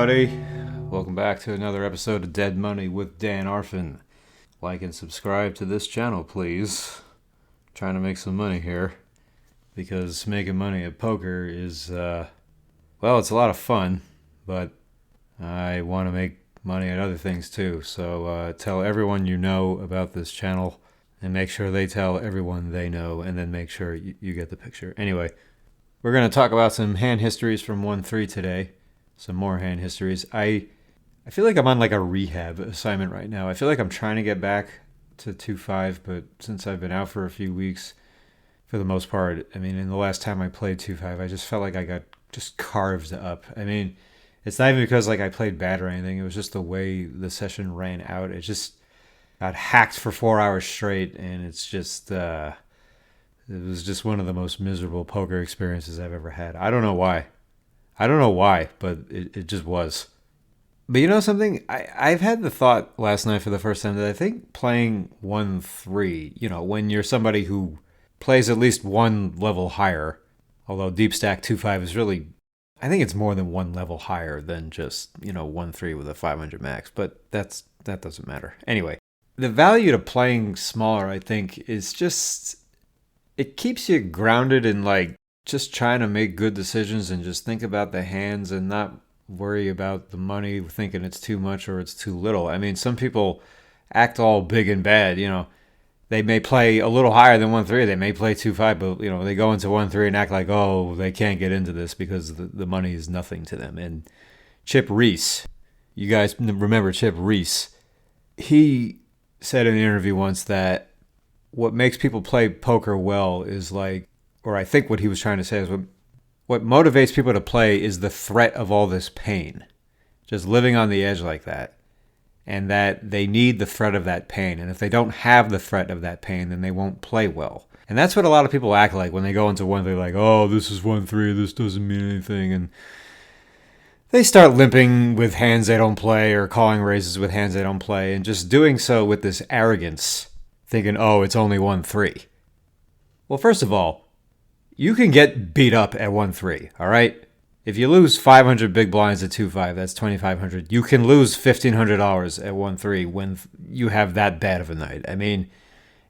everybody. Welcome back to another episode of Dead Money with Dan Arfin. Like and subscribe to this channel, please. Trying to make some money here, because making money at poker is, it's a lot of fun, but I want to make money at other things too. So tell everyone you know about this channel, and make sure they tell everyone they know, and then make sure you get the picture. Anyway, we're going to talk about some hand histories from 1-3 today. Some more hand histories. I feel like I'm on like a rehab assignment right now. I feel like I'm trying to get back to 2-5, but since I've been out for a few weeks, for the most part, I mean, in the last time I played 2-5, I just felt like I got just carved up. I mean, it's not even because like I played bad or anything. It was just the way the session ran out. It just got hacked for 4 hours straight, and it's just it was just one of the most miserable poker experiences I've ever had. I don't know why, but it just was. But you know something? I've had the thought last night for the first time that I think playing 1-3, when you're somebody who plays at least one level higher, although deep stack 2-5 is really, I think it's more than one level higher than just, 1-3 with a 500 max, but that doesn't matter. Anyway, the value to playing smaller, I think, is just, it keeps you grounded in like just trying to make good decisions and just think about the hands and not worry about the money, thinking it's too much or it's too little. I mean, some people act all big and bad, They may play a little higher than 1-3. They may play 2-5, but, they go into 1-3 and act like, oh, they can't get into this because the money is nothing to them. And Chip Reese, you guys remember Chip Reese, he said in an interview once that what makes people play poker well is like, or I think what he was trying to say is what motivates people to play is the threat of all this pain. Just living on the edge like that. And that they need the threat of that pain. And if they don't have the threat of that pain, then they won't play well. And that's what a lot of people act like when they go into 1-3, like, oh, this is 1-3, this doesn't mean anything. And they start limping with hands they don't play or calling raises with hands they don't play and just doing so with this arrogance, thinking, oh, it's only 1-3. Well, first of all, you can get beat up at 1-3, all right? If you lose 500 big blinds at 2-5, that's 2,500. You can lose $1,500 at 1-3 when you have that bad of a night. I mean,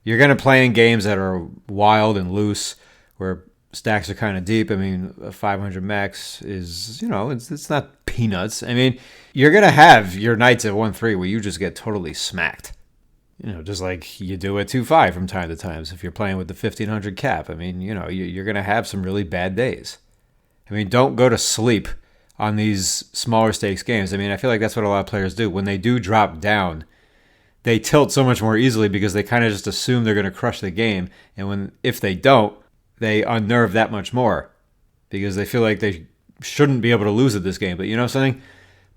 you're going to play in games that are wild and loose, where stacks are kind of deep. I mean, a 500 max is, it's not peanuts. I mean, you're going to have your nights at 1-3 where you just get totally smacked. Just like you do at 2-5 from time to time. So if you're playing with the 1,500 cap, I mean, you're going to have some really bad days. I mean, don't go to sleep on these smaller stakes games. I mean, I feel like that's what a lot of players do. When they do drop down, they tilt so much more easily because they kind of just assume they're going to crush the game. And if they don't, they unnerve that much more because they feel like they shouldn't be able to lose at this game. But you know something?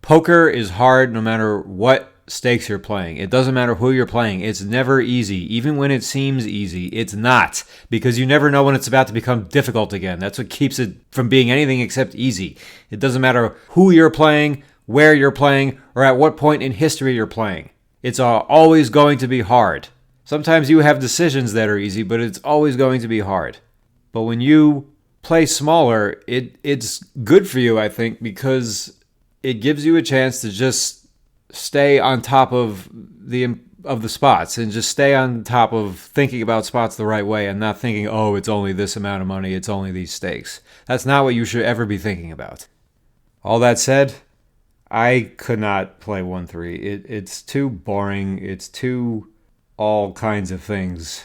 Poker is hard no matter what stakes you're playing. It doesn't matter who you're playing. It's never easy. Even when it seems easy, it's not, because you never know when it's about to become difficult again. That's what keeps it from being anything except easy. It doesn't matter who you're playing, where you're playing, or at what point in history you're playing. It's always going to be hard. Sometimes you have decisions that are easy, but it's always going to be hard. But when you play smaller, it's good for you, I think, because it gives you a chance to just stay on top of the spots and just stay on top of thinking about spots the right way and not thinking, oh, it's only this amount of money, it's only these stakes. That's not what you should ever be thinking about. All that said, I could not play 1-3. It's too boring. It's too all kinds of things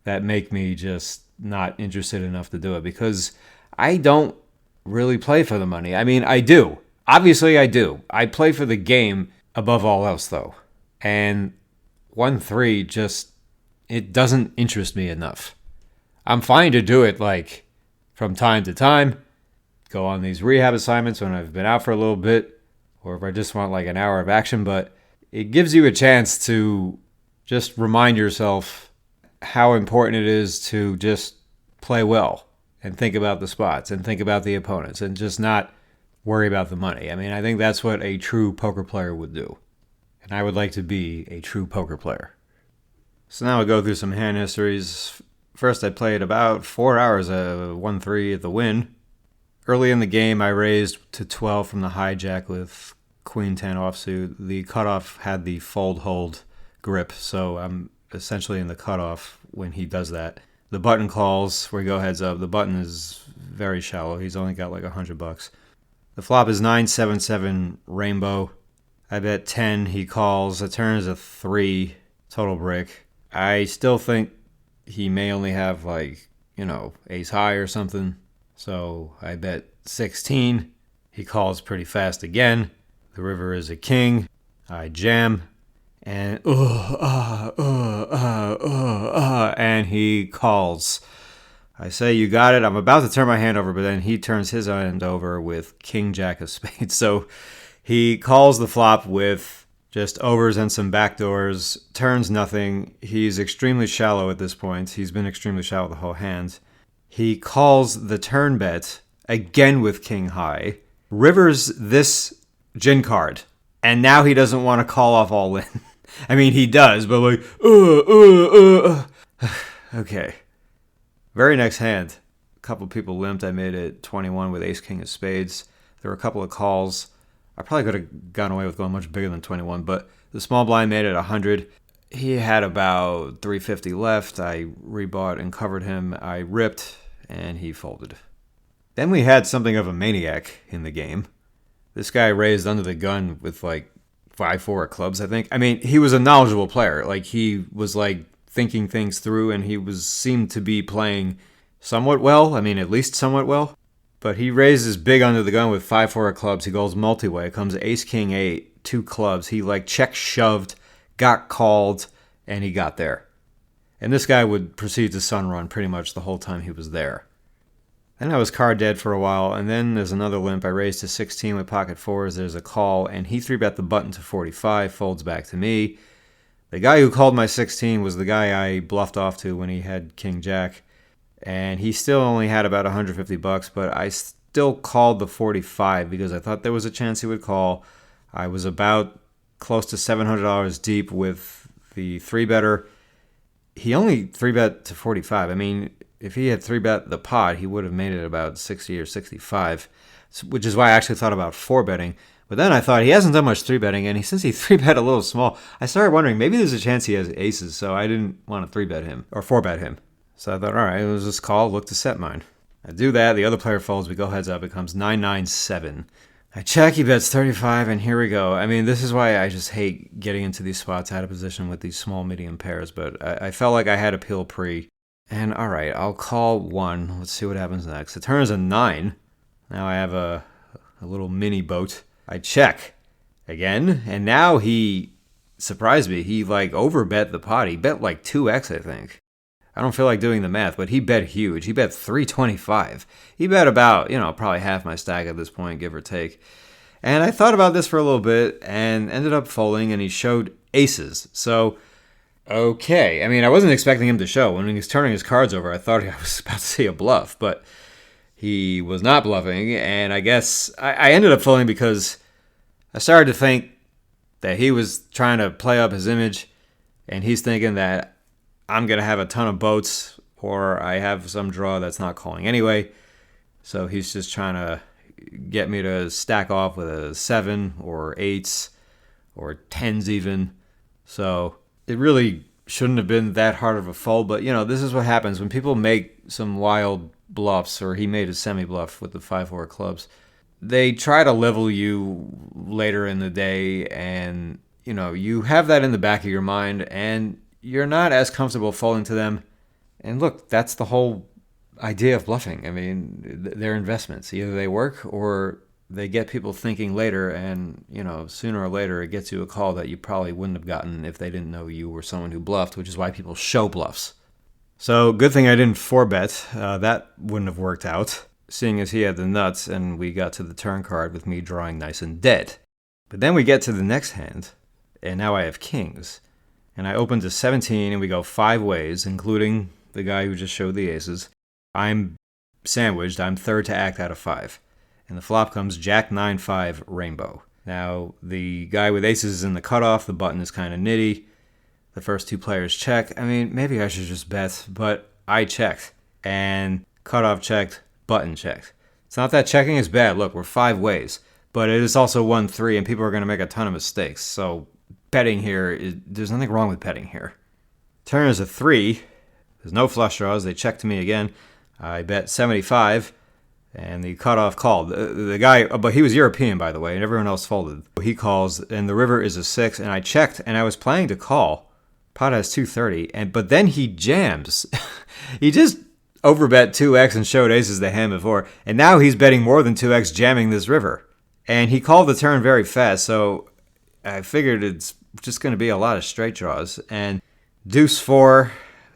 that make me just not interested enough to do it, because I don't really play for the money. I mean, I do. Obviously, I do. I play for the game above all else, though. And 1-3 just, it doesn't interest me enough. I'm fine to do it like from time to time, go on these rehab assignments when I've been out for a little bit, or if I just want like an hour of action, but it gives you a chance to just remind yourself how important it is to just play well and think about the spots and think about the opponents and just not worry about the money. I mean, I think that's what a true poker player would do. And I would like to be a true poker player. So now I'll go through some hand histories. First, I played about 4 hours of 1-3 at the Wynn. Early in the game, I raised to 12 from the hijack with queen 10 offsuit. The cutoff had the fold hold grip, so I'm essentially in the cutoff when he does that. The button calls where he go heads up. The button is very shallow. He's only got like $100. The flop is 9-7-7 rainbow. I bet 10. He calls. The turn is a 3 total brick. I still think he may only have like, ace high or something. So I bet 16. He calls pretty fast again. The river is a king. I jam. And and he calls. I say, you got it. I'm about to turn my hand over, but then he turns his hand over with king jack of spades. So he calls the flop with just overs and some backdoors, turns nothing. He's extremely shallow at this point. He's been extremely shallow the whole hand. He calls the turn bet again with king high, rivers this gin card, and now he doesn't want to call off all in. I mean, he does, but like, okay. Very next hand, a couple people limped. I made it 21 with ace king of spades. There were a couple of calls. I probably could have gone away with going much bigger than 21, but the small blind made it 100. He had about 350 left. I rebought and covered him. I ripped, and he folded. Then we had something of a maniac in the game. This guy raised under the gun with like 5-4 clubs, I think. I mean, he was a knowledgeable player. Like, he was like thinking things through, and he seemed to be playing somewhat well. I mean, at least somewhat well. But he raises big under the gun with 5-4 clubs. He goes multi-way. Comes ace king 8, 2 clubs. He like check shoved, got called, and he got there. And this guy would proceed to sun run pretty much the whole time he was there. Then I was card dead for a while, and then there's another limp. I raised to 16 with pocket fours. There's a call, and he 3-bet the button to 45, folds back to me. The guy who called my 16 was the guy I bluffed off to when he had king jack, and he still only had about $150, but I still called the 45 because I thought there was a chance he would call. I was about close to $700 deep with the 3-better. He only 3-bet to 45. I mean, if he had 3-bet the pot, he would have made it about 60 or 65, which is why I actually thought about 4-betting. But then I thought he hasn't done much 3-betting, and since he 3-bet a little small, I started wondering maybe there's a chance he has aces, so I didn't want to 3-bet him or 4-bet him. So I thought, all right, let's just call, look to set mine. I do that, the other player folds, we go heads up, it comes 9-9-7. I check, he bets 35, and here we go. I mean, this is why I just hate getting into these spots out of position with these small medium pairs, but I felt like I had a pill pre. And all right, I'll call 1. Let's see what happens next. The turn is a 9. Now I have a little mini boat. I check again, and now he surprised me. He like overbet the pot. He bet like 2x, I think. I don't feel like doing the math, but he bet huge. He bet 325. He bet about, probably half my stack at this point, give or take. And I thought about this for a little bit and ended up folding, and he showed aces. So, okay. I mean, I wasn't expecting him to show. When he was turning his cards over, I thought I was about to see a bluff, but he was not bluffing. And I guess I ended up folding because I started to think that he was trying to play up his image, and he's thinking that I'm going to have a ton of boats, or I have some draw that's not calling anyway. So he's just trying to get me to stack off with a 7 or 8s or 10s even. So it really shouldn't have been that hard of a fold, but this is what happens when people make some wild bluffs, or he made a semi-bluff with the 5-4 clubs. They try to level you later in the day, and you have that in the back of your mind, and you're not as comfortable folding to them. And look, that's the whole idea of bluffing. I mean, they're investments. Either they work or they get people thinking later, and sooner or later it gets you a call that you probably wouldn't have gotten if they didn't know you were someone who bluffed, which is why people show bluffs. So good thing I didn't 4-bet. That wouldn't have worked out, seeing as he had the nuts and we got to the turn card with me drawing nice and dead. But then we get to the next hand, and now I have kings. And I open to 17, and we go 5 ways, including the guy who just showed the aces. I'm sandwiched. I'm third to act out of 5. And the flop comes Jack 9-5 rainbow. Now, the guy with aces is in the cutoff. The button is kind of nitty. The first 2 players check. I mean, maybe I should just bet, but I checked. And cutoff checked, button checked. It's not that checking is bad. Look, we're 5 ways. but it is also 1-3, and people are going to make a ton of mistakes. So betting here, there's nothing wrong with betting here. Turn is a 3. There's no flush draws. They check to me again. I bet 75, and the cutoff called. The guy, but he was European, by the way, and everyone else folded. He calls, and the river is a 6, and I checked, and I was planning to call. Pot has 230, but then he jams. He just overbet 2x and showed aces the hand before, and now he's betting more than 2x jamming this river. And he called the turn very fast, so I figured it's just going to be a lot of straight draws. And deuce 4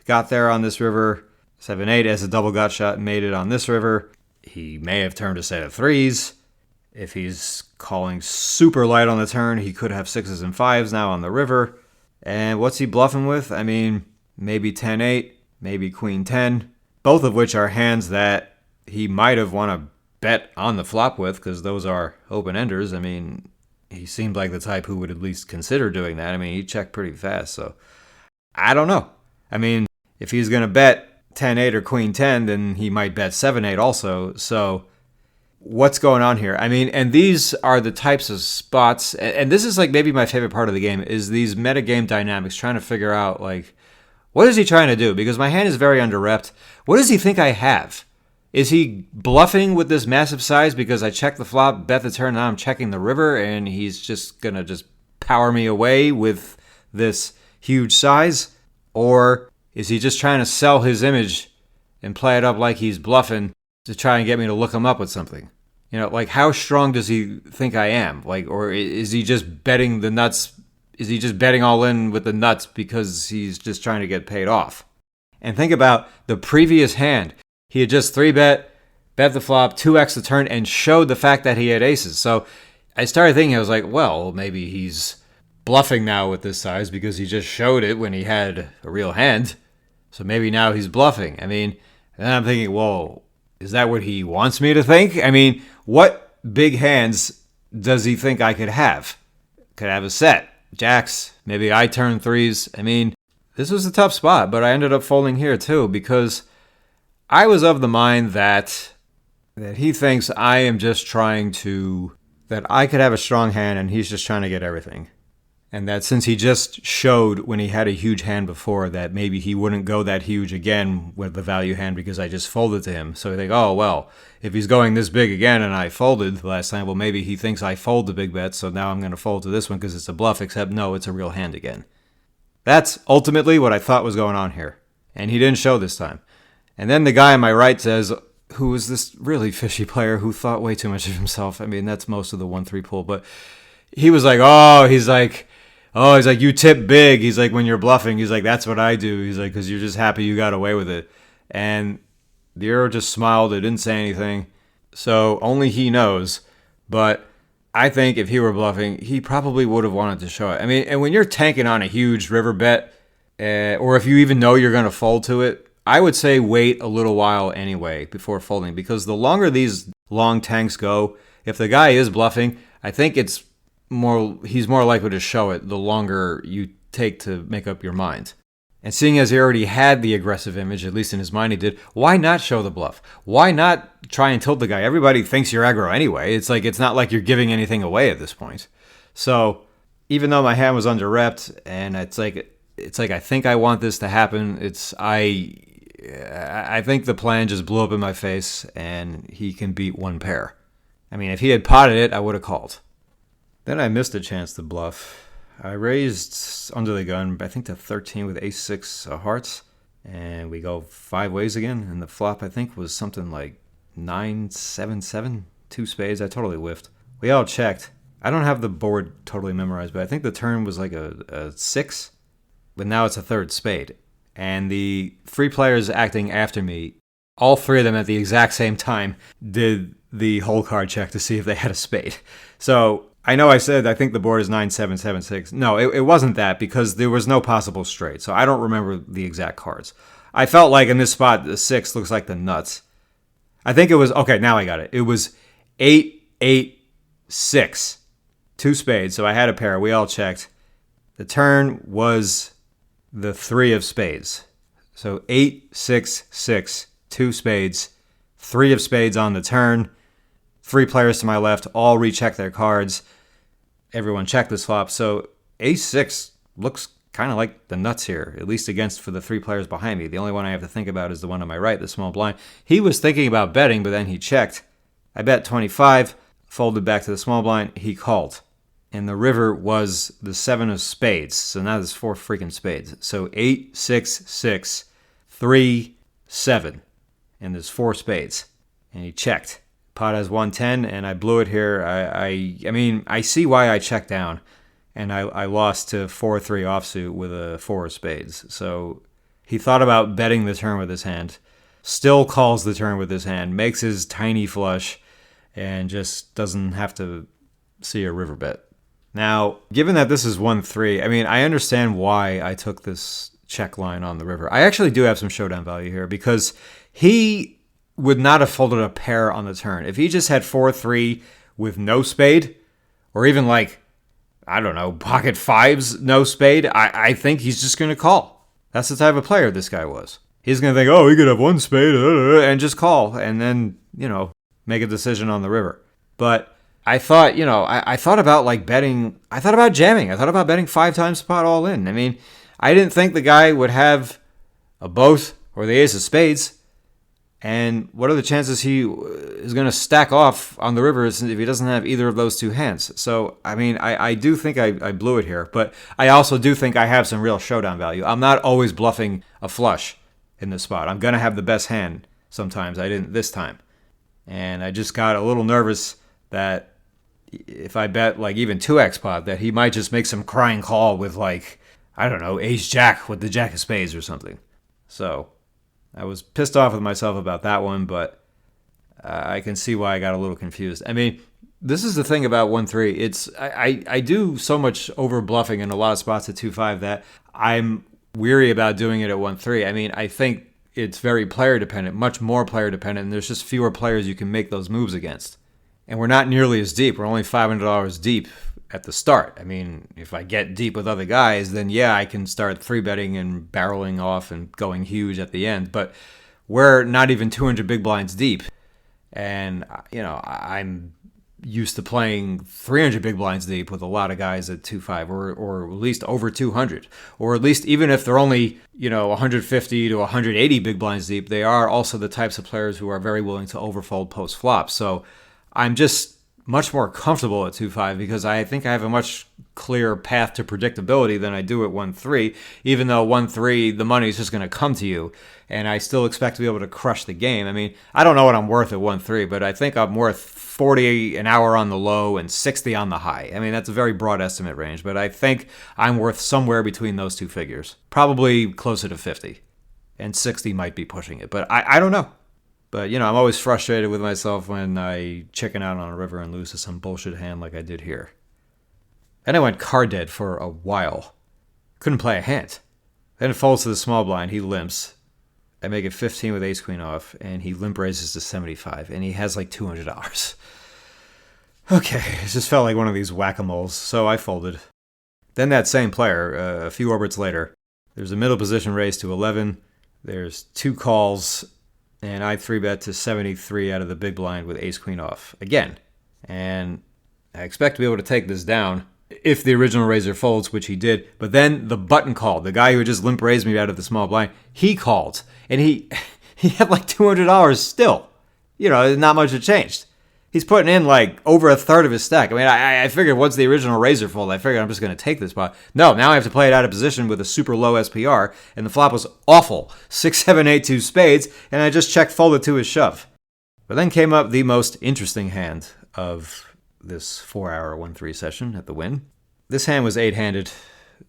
got there on this river. 7-8 as a double gut shot made it on this river. He may have turned a set of 3s. If he's calling super light on the turn, he could have 6s and 5s now on the river. And what's he bluffing with? I mean, maybe 10-8, maybe queen 10, both of which are hands that he might have want to bet on the flop with because those are open-enders. I mean, he seemed like the type who would at least consider doing that. I mean, he checked pretty fast, so I don't know. I mean, if he's going to bet 10-8 or queen 10, then he might bet 7-8 also. So what's going on here? I mean, and these are the types of spots, and this is like maybe my favorite part of the game, is these metagame dynamics, trying to figure out, like, what is he trying to do? Because my hand is very under-repped. What does he think I have? Is he bluffing with this massive size because I checked the flop, bet the turn, now I'm checking the river, and he's just going to just power me away with this huge size? Or is he just trying to sell his image and play it up like he's bluffing to try and get me to look him up with something? You know, like, how strong does he think I am? Like, or is he just betting the nuts? Is he just betting all in with the nuts because he's just trying to get paid off? And think about the previous hand. He had just 3-bet, bet the flop, 2x the turn, and showed the fact that he had aces. So I started thinking, I was like, well, maybe he's bluffing now with this size because he just showed it when he had a real hand. So maybe now he's bluffing. I mean, and then I'm thinking, well, is that what he wants me to think? I mean, what big hands does he think I could have? Could have a set. Jacks. Maybe I turn 3s. I mean, this was a tough spot, but I ended up folding here too because I was of the mind that he thinks I am just trying to, that I could have a strong hand and he's just trying to get everything. And that since he just showed when he had a huge hand before that maybe he wouldn't go that huge again with the value hand because I just folded to him. So I think, oh, well, if he's going this big again and I folded the last time, well, maybe he thinks I fold the big bet, so now I'm going to fold to this one because it's a bluff, except no, it's a real hand again. That's ultimately what I thought was going on here. And he didn't show this time. And then the guy on my right says, who was this really fishy player who thought way too much of himself. I mean, that's most of the 1-3 pool, but he was like, he's like, you tip big. He's like, when you're bluffing, he's like, that's what I do. He's like, because you're just happy you got away with it. And the Euro just smiled. It didn't say anything. So only he knows. But I think if he were bluffing, he probably would have wanted to show it. I mean, and when you're tanking on a huge river bet, or if you even know you're going to fold to it, I would say wait a little while anyway before folding. Because the longer these long tanks go, if the guy is bluffing, I think he's more likely to show it the longer you take to make up your mind. And seeing as he already had the aggressive image, at least in his mind he did, why not show the bluff? Why not try and tilt the guy? Everybody thinks you're aggro anyway. It's like, it's not like you're giving anything away at this point. So even though my hand was under-repped, and it's like I think I want this to happen, I think the plan just blew up in my face and he can beat one pair. I mean, if he had potted it, I would have called. Then I missed a chance to bluff. I raised under the gun, I think to 13 with ace-6 hearts, and we go 5 ways again, and the flop, I think, was something like 9-7-7, 2 spades. I totally whiffed. We all checked. I don't have the board totally memorized, but I think the turn was like a 6, but now it's a 3rd spade. And the 3 players acting after me, all 3 of them at the exact same time, did the whole card check to see if they had a spade. So I know I said I think the board is 9-7-7-6. No, it wasn't that because there was no possible straight. So I don't remember the exact cards. I felt like in this spot, the 6 looks like the nuts. I think it was, okay, now I got it. It was 8-8-6. 2 spades. So I had a pair. We all checked. The turn was the 3 of spades. So 8-6-6. 2 spades. 3 of spades on the turn. 3 players to my left all recheck their cards. Everyone checked this flop. So ace-6 looks kind of like the nuts here, at least against for the 3 players behind me. The only one I have to think about is the one on my right, the small blind. He was thinking about betting, but then he checked. I bet 25, folded back to the small blind. He called. And the river was the 7 of spades. So now there's 4 freaking spades. So 8, 6, 6, 3, 7. And there's 4 spades. And he checked. Pot has 110, and I blew it here. I mean, I see why I checked down. And I lost to 4-3 offsuit with a 4 of spades. So he thought about betting the turn with his hand. Still calls the turn with his hand. Makes his tiny flush. And just doesn't have to see a river bet. Now, given that this is 1-3, I mean, I understand why I took this check line on the river. I actually do have some showdown value here because he would not have folded a pair on the turn. If he just had 4-3 with no spade, or even like, I don't know, pocket 5s, no spade, I think he's just going to call. That's the type of player this guy was. He's going to think, oh, he could have 1 spade, and just call, and then, make a decision on the river. But I thought, I thought about like betting. I thought about jamming. I thought about betting 5 times the pot all in. I mean, I didn't think the guy would have a both or the ace of spades. And what are the chances he is going to stack off on the river if he doesn't have either of those 2 hands? So, I mean, I do think I blew it here. But I also do think I have some real showdown value. I'm not always bluffing a flush in this spot. I'm going to have the best hand sometimes. I didn't this time. And I just got a little nervous that if I bet like even 2x pot, that he might just make some crying call with like, I don't know, ace-jack with the jack of spades or something. So I was pissed off with myself about that one, but I can see why I got a little confused. I mean, this is the thing about 1-3. It's I do so much over bluffing in a lot of spots at 2-5 that I'm weary about doing it at 1-3. I mean, I think it's very player dependent, much more player dependent, and there's just fewer players you can make those moves against. And we're not nearly as deep. We're only $500 deep at the start. I mean, if I get deep with other guys, then yeah, I can start 3-betting and barreling off and going huge at the end. But we're not even 200 big blinds deep. And, I'm used to playing 300 big blinds deep with a lot of guys at 2-5 or at least over 200. Or at least even if they're only, 150 to 180 big blinds deep, they are also the types of players who are very willing to overfold post-flop. So I'm just much more comfortable at 2-5 because I think I have a much clearer path to predictability than I do at 1-3, even though 1-3, the money is just going to come to you, and I still expect to be able to crush the game. I mean, I don't know what I'm worth at 1-3, but I think I'm worth 40 an hour on the low and 60 on the high. I mean, that's a very broad estimate range, but I think I'm worth somewhere between those 2 figures, probably closer to 50, and 60 might be pushing it, but I don't know. But, I'm always frustrated with myself when I chicken out on a river and lose to some bullshit hand like I did here. Then I went card dead for a while. Couldn't play a hand. Then it folds to the small blind. He limps. I make it 15 with ace-queen off, and he limp raises to 75, and he has like $200. Okay, it just felt like one of these whack-a-moles, so I folded. Then that same player, a few orbits later, there's a middle position raise to 11. There's 2 calls, and I 3-bet to 73 out of the big blind with ace-queen off again. And I expect to be able to take this down if the original raiser folds, which he did. But then the button called. The guy who just limp raised me out of the small blind, he called. And he had like $200 still. Not much had changed. He's putting in like over a third of his stack. I mean, I figured once the original razor fold, I figured I'm just going to take this spot. No, now I have to play it out of position with a super low SPR, and the flop was awful. 6, 7, 8, 2 spades, and I just check folded to his shove. But then came up the most interesting hand of this 4-hour 1-3 session at the win. This hand was 8-handed.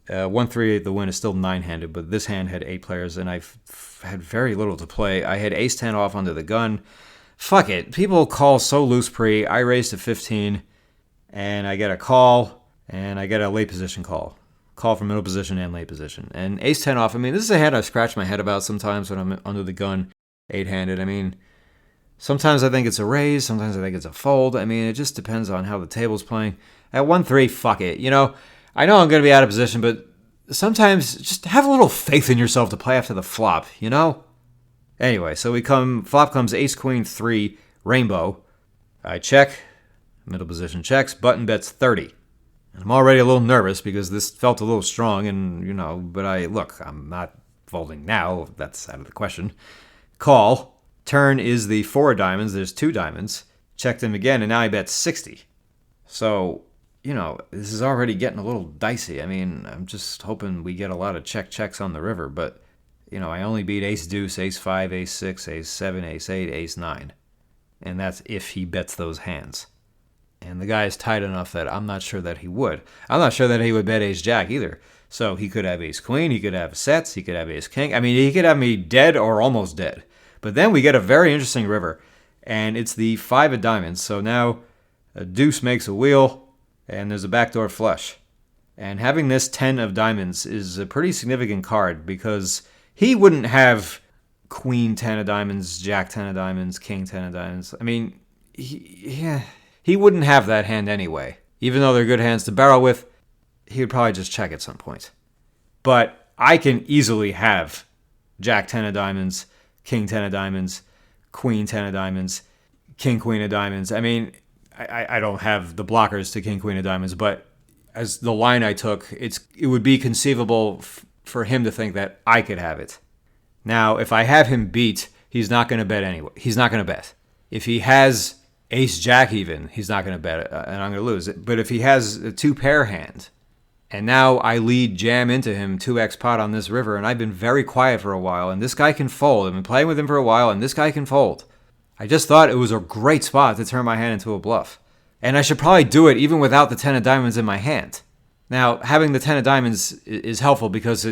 1-3 at the win is still 9-handed, but this hand had 8 players, and I've had very little to play. I had ace-10 off under the gun. Fuck it. People call so loose pre. I raise to 15, and I get a call, and I get a late position call. Call from middle position and late position. And ace-10 off, I mean, this is a hand I scratch my head about sometimes when I'm under the gun, 8-handed. I mean, sometimes I think it's a raise, sometimes I think it's a fold. I mean, it just depends on how the table's playing. At 1-3, fuck it. I know I'm going to be out of position, but sometimes just have a little faith in yourself to play after the flop, Anyway, so flop comes ace-queen 3, rainbow. I check, middle position checks, button bets 30. And I'm already a little nervous because this felt a little strong and, but I'm not folding now. That's out of the question. Call. Turn is the 4 diamonds. There's 2 diamonds. Checked him again, and now I bet 60. So, this is already getting a little dicey. I mean, I'm just hoping we get a lot of checks on the river, but, I only beat ace deuce, ace 5, ace 6, ace 7, ace 8, ace 9. And that's if he bets those hands. And the guy is tight enough that I'm not sure that he would. I'm not sure that he would bet ace jack either. So he could have ace queen, he could have sets, he could have ace king. I mean, he could have me dead or almost dead. But then we get a very interesting river, and it's the 5 of diamonds. So now a deuce makes a wheel, and there's a backdoor flush. And having this 10 of diamonds is a pretty significant card because he wouldn't have queen 10 of diamonds, jack 10 of diamonds, king 10 of diamonds. I mean, he wouldn't have that hand anyway. Even though they're good hands to barrel with, he would probably just check at some point. But I can easily have jack 10 of diamonds, king 10 of diamonds, queen 10 of diamonds, king queen of diamonds. I mean, I don't have the blockers to king queen of diamonds, but as the line I took, it would be conceivable for him to think that I could have it. Now, if I have him beat, he's not going to bet anyway. He's not going to bet. If he has ace jack even, he's not going to bet, and I'm going to lose it. But if he has a 2-pair hand, and now I lead jam into him 2x pot on this river, and I've been very quiet for a while, and this guy can fold. I've been playing with him for a while, and this guy can fold. I just thought it was a great spot to turn my hand into a bluff. And I should probably do it even without the 10 of diamonds in my hand. Now, having the 10 of diamonds is helpful because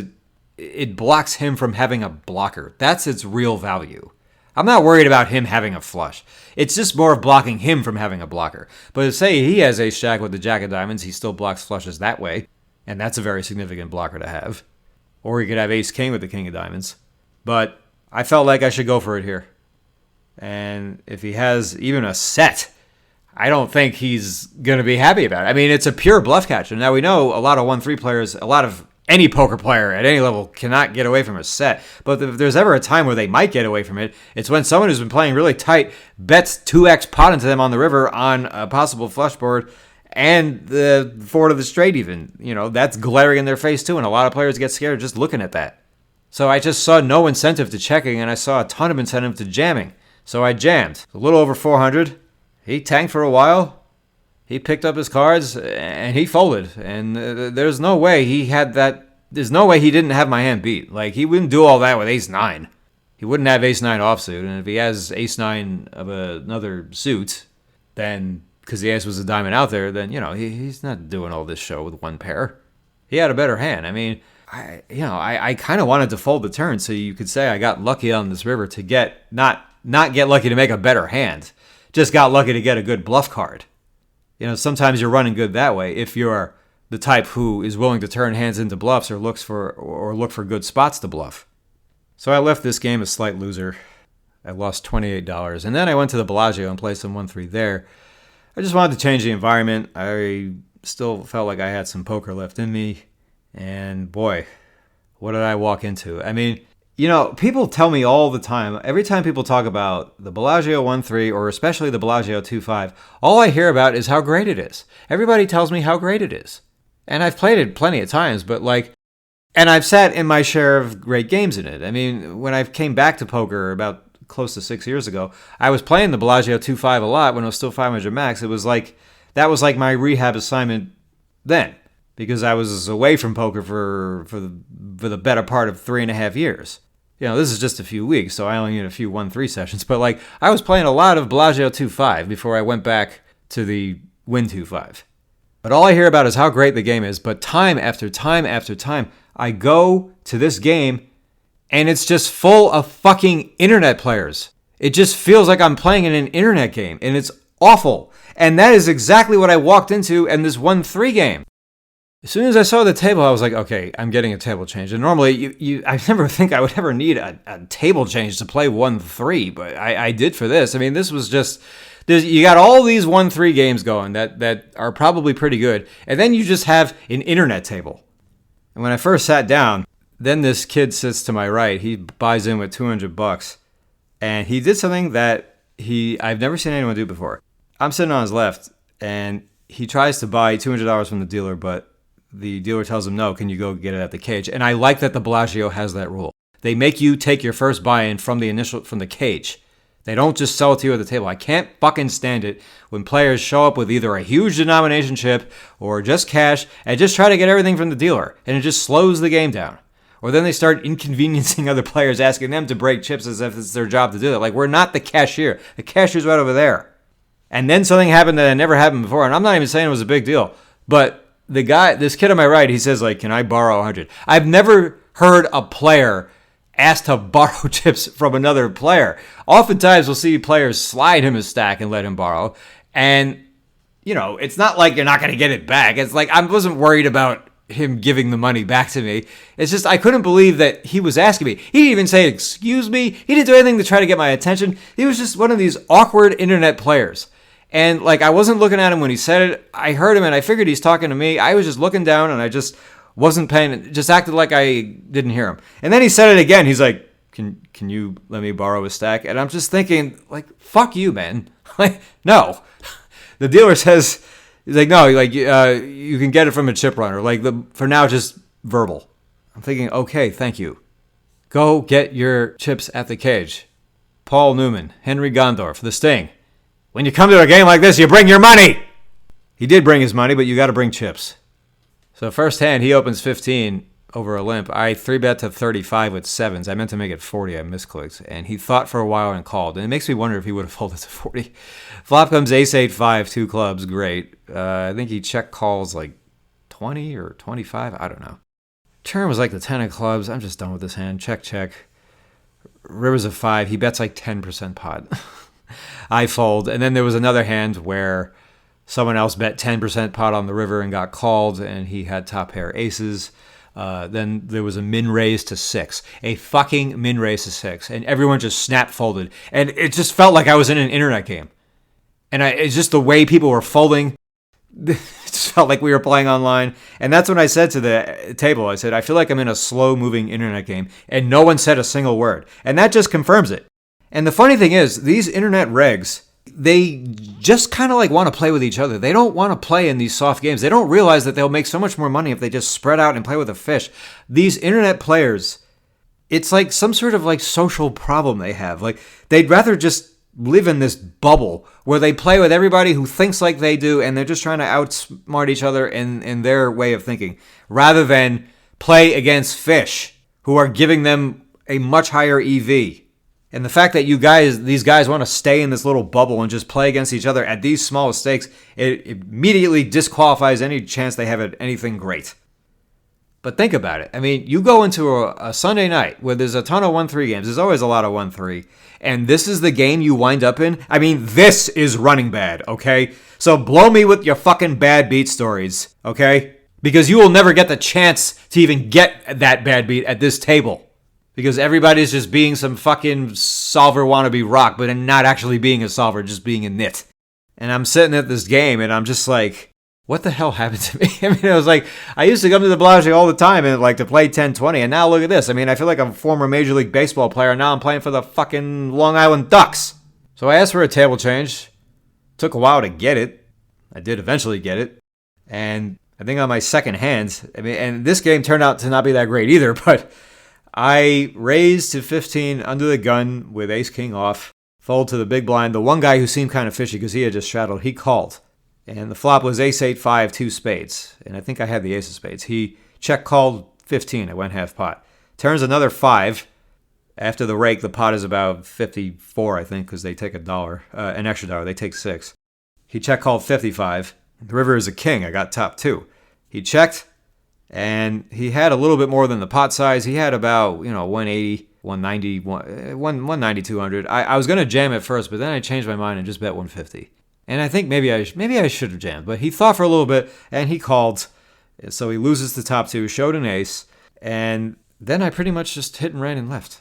it blocks him from having a blocker. That's its real value. I'm not worried about him having a flush. It's just more of blocking him from having a blocker. But say he has ace jack with the jack of diamonds, he still blocks flushes that way. And that's a very significant blocker to have. Or he could have ace king with the king of diamonds. But I felt like I should go for it here. And if he has even a set, I don't think he's going to be happy about it. I mean, it's a pure bluff catcher. Now, we know a lot of 1-3 players, a lot of any poker player at any level cannot get away from a set. But if there's ever a time where they might get away from it, it's when someone who's been playing really tight bets 2x pot into them on the river on a possible flush board and the 4 to the straight even. That's glaring in their face too, and a lot of players get scared just looking at that. So I just saw no incentive to checking, and I saw a ton of incentive to jamming. So I jammed. A little over 400. He tanked for a while. He picked up his cards, and he folded. And there's no way he had that. There's no way he didn't have my hand beat. Like, he wouldn't do all that with ace-9. He wouldn't have ace-9 offsuit. And if he has ace-9 of another suit, then, because the ace was a diamond out there, then, he's not doing all this show with 1 pair. He had a better hand. I mean, I kind of wanted to fold the turn, so you could say I got lucky on this river to get, not get lucky to make a better hand. Just got lucky to get a good bluff card. Sometimes you're running good that way if you're the type who is willing to turn hands into bluffs or look for good spots to bluff. So I left this game a slight loser. I lost $28. And then I went to the Bellagio and played some 1-3 there. I just wanted to change the environment. I still felt like I had some poker left in me. And boy, what did I walk into? I mean, people tell me all the time, every time people talk about the Bellagio 1-3 or especially the Bellagio 2-5, all I hear about is how great it is. Everybody tells me how great it is. And I've played it plenty of times, and I've sat in my share of great games in it. I mean, when I came back to poker about close to 6 years ago, I was playing the Bellagio 2-5 a lot when it was still 500 max. It was that was like my rehab assignment then, because I was away from poker for the better part of 3.5 years. This is just a few weeks, so I only need a few 1-3 sessions. But I was playing a lot of Bellagio 2-5 before I went back to the Win 2-5. But all I hear about is how great the game is. But time after time after time, I go to this game, and it's just full of fucking internet players. It just feels like I'm playing in an internet game, and it's awful. And that is exactly what I walked into in this 1-3 game. As soon as I saw the table, I was like, okay, I'm getting a table change. And normally, I never think I would ever need a table change to play 1-3, but I did for this. I mean, this was just, you got all these 1-3 games going that are probably pretty good, and then you just have an internet table. And when I first sat down, then this kid sits to my right. He buys in with $200, and he did something that I've never seen anyone do before. I'm sitting on his left, and he tries to buy $200 from the dealer, but the dealer tells him, no, can you go get it at the cage? And I like that the Bellagio has that rule. They make you take your first buy-in from the cage. They don't just sell it to you at the table. I can't fucking stand it when players show up with either a huge denomination chip or just cash and just try to get everything from the dealer, and it just slows the game down. Or then they start inconveniencing other players, asking them to break chips as if it's their job to do that. Like, we're not the cashier. The cashier's right over there. And then something happened that had never happened before, and I'm not even saying it was a big deal. But this kid on my right, he says, like, can I borrow 100? I've never heard a player asked to borrow chips from another player. Oftentimes, we'll see players slide him a stack and let him borrow. And, it's not like you're not going to get it back. It's like I wasn't worried about him giving the money back to me. It's just I couldn't believe that he was asking me. He didn't even say, excuse me. He didn't do anything to try to get my attention. He was just one of these awkward internet players. And, I wasn't looking at him when he said it. I heard him, and I figured he's talking to me. I was just looking down, and I just wasn't paying, just acted like I didn't hear him. And then he said it again. He's like, can you let me borrow a stack? And I'm just thinking, fuck you, man. No. The dealer says, he's like, no, you can get it from a chip runner. For now, just verbal. I'm thinking, okay, thank you. Go get your chips at the cage. Paul Newman, Henry Gondorf, The Sting. When you come to a game like this, you bring your money. He did bring his money, but you got to bring chips. So first hand, he opens 15 over a limp. I 3-bet to 35 with sevens. I meant to make it 40. I misclicked. And he thought for a while and called. And it makes me wonder if he would have folded to 40. Flop comes ace 8-5, 2 clubs. Great. I think he check calls 20 or 25. I don't know. Turn was the 10 of clubs. I'm just done with this hand. Check, check. Rivers of 5. He bets 10% pot. I fold. And then there was another hand where someone else bet 10% pot on the river and got called, and he had top pair aces. Then there was a min raise to 6. A fucking min raise to 6. And everyone just snap folded. And it just felt like I was in an internet game. And it's just the way people were folding. It just felt like we were playing online. And that's when I said to the table, I said, I feel like I'm in a slow-moving internet game. And no one said a single word. And that just confirms it. And the funny thing is, these internet regs, they just kind of want to play with each other. They don't want to play in these soft games. They don't realize that they'll make so much more money if they just spread out and play with a fish. These internet players, it's like some sort of social problem they have. They'd rather just live in this bubble where they play with everybody who thinks like they do, and they're just trying to outsmart each other in their way of thinking, rather than play against fish who are giving them a much higher EV. And the fact that these guys want to stay in this little bubble and just play against each other at these small stakes, it immediately disqualifies any chance they have at anything great. But think about it. I mean, you go into a Sunday night where there's a ton of 1-3 games. There's always a lot of 1-3. And this is the game you wind up in. I mean, this is running bad, okay? So blow me with your fucking bad beat stories, okay? Because you will never get the chance to even get that bad beat at this table. Because everybody's just being some fucking solver wannabe rock, but not actually being a solver, just being a nit. And I'm sitting at this game, and I'm just like, what the hell happened to me? I mean, it was like, I used to come to the Bellagio all the time and to play 10-20, and now look at this. I mean, I feel like I'm a former Major League Baseball player, and now I'm playing for the fucking Long Island Ducks. So I asked for a table change. Took a while to get it. I did eventually get it. And I think on my second hand, and this game turned out to not be that great either, but I raised to 15 under the gun with ace-king off, fold to the big blind. The one guy who seemed kind of fishy because he had just straddled, he called. And the flop was ace 8-5, 2 spades. And I think I had the ace of spades. He check called 15. I went half pot. Turns another 5. After the rake, the pot is about 54, I think, because they take an extra dollar. They take 6. He check called 55. The river is a king. I got top 2. He checked. And he had a little bit more than the pot size. He had about, 180, 190, 190, 200. I was going to jam it first, but then I changed my mind and just bet 150. And I think maybe I should have jammed. But he thought for a little bit, and he called. So he loses the top 2, showed an ace. And then I pretty much just hit and ran and left.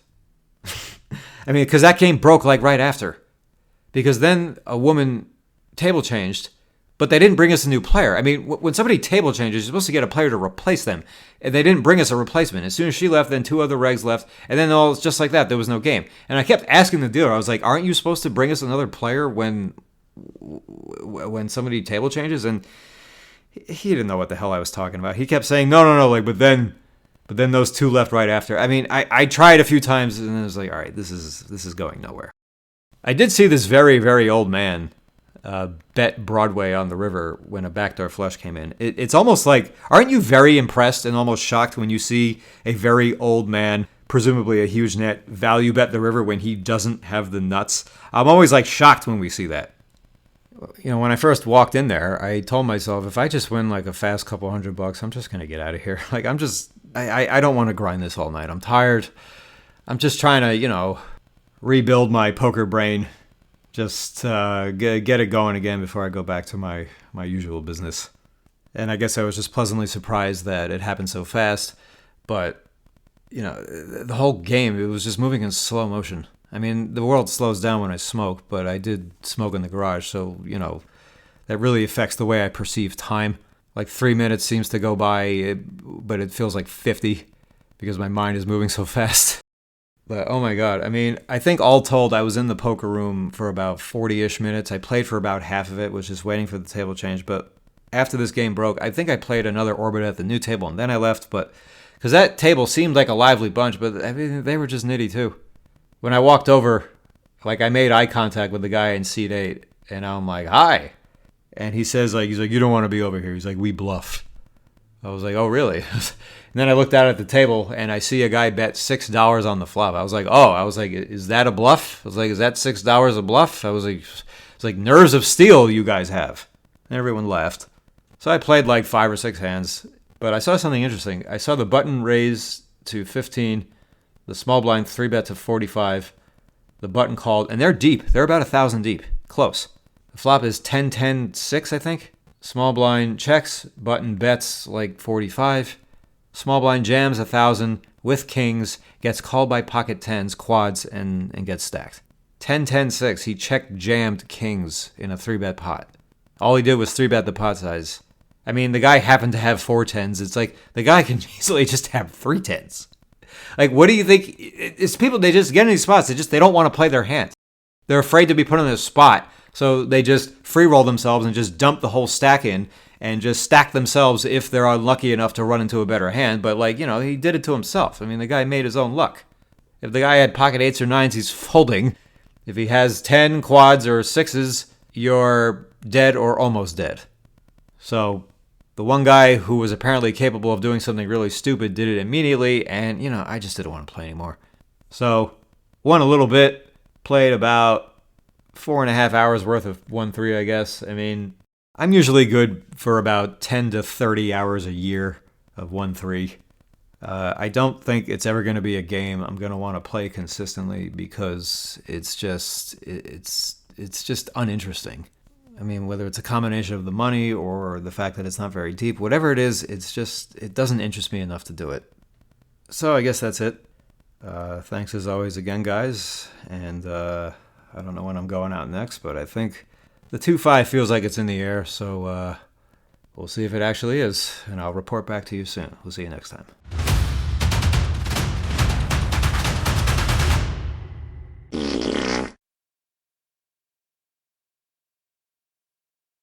I mean, because that game broke right after. Because then a woman table changed. But they didn't bring us a new player. I mean, when somebody table changes, you're supposed to get a player to replace them. And they didn't bring us a replacement. As soon as she left, then 2 other regs left. And then just like that, there was no game. And I kept asking the dealer, I was like, aren't you supposed to bring us another player when when somebody table changes, and he didn't know what the hell I was talking about. He kept saying, no, like, but then those two left right after. I mean, I tried a few times, and it was like, all right, this is going nowhere. I did see this very, very old man bet Broadway on the river when a backdoor flush came in. It's almost like, aren't you very impressed and almost shocked when you see a very old man, presumably a huge net, value bet the river when he doesn't have the nuts? I'm always like shocked when we see that. You know, when I first walked in there, I told myself, if I just win like a fast couple $100, I'm just going to get out of here. Like, I don't want to grind this all night. I'm tired. I'm just trying to, rebuild my poker brain. Just get it going again before I go back to my usual business. And I guess I was just pleasantly surprised that it happened so fast. But, the whole game, it was just moving in slow motion. I mean, the world slows down when I smoke, but I did smoke in the garage, so, that really affects the way I perceive time. Like 3 minutes seems to go by, but it feels like 50 because my mind is moving so fast. But, oh my God, I mean, I think all told, I was in the poker room for about 40-ish minutes. I played for about half of it, was just waiting for the table change. But after this game broke, I think I played another orbit at the new table, and then I left. But because that table seemed like a lively bunch, but I mean, they were just nitty too. When I walked over, like, I made eye contact with the guy in seat 8, and I'm like, hi. And he says, like, he's like, you don't want to be over here. He's like, we bluff. I was like, oh, really? And then I looked out at the table, and I see a guy bet $6 on the flop. I was like, is that a bluff? I was like, is that $6 a bluff? I was like, it's like nerves of steel you guys have. And everyone laughed. So I played like 5 or 6 hands, but I saw something interesting. I saw the button raise to 15, the small blind 3-bet to 45, the button called, and they're deep. They're about 1,000 deep. Close. The flop is 10-10-6, I think. Small blind checks, button bets like 45. Small blind jams 1,000 with kings, gets called by pocket tens, quads, and gets stacked. 10-10-6, he check jammed kings in a 3-bet pot. All he did was 3-bet the pot size. I mean, the guy happened to have 4 tens. It's like, the guy can easily just have 3 tens. Like, what do you think? It's people, they just get in these spots, they don't want to play their hand. They're afraid to be put in a spot, so they just free roll themselves and just dump the whole stack in and just stack themselves if they're unlucky enough to run into a better hand. But, like, he did it to himself. I mean, the guy made his own luck. If the guy had pocket 8s or 9s, he's folding. If he has 10 quads or 6s, you're dead or almost dead. So the one guy who was apparently capable of doing something really stupid did it immediately, and, I just didn't want to play anymore. So won a little bit, played about 4.5 hours worth of 1-3, I guess. I mean, I'm usually good for about 10 to 30 hours a year of 1-3. I don't think it's ever going to be a game I'm going to want to play consistently because it's just uninteresting. I mean, whether it's a combination of the money or the fact that it's not very deep, whatever it is, it doesn't interest me enough to do it. So I guess that's it. Thanks as always again, guys. And I don't know when I'm going out next, but I think the 2-5 feels like it's in the air. So we'll see if it actually is. And I'll report back to you soon. We'll see you next time.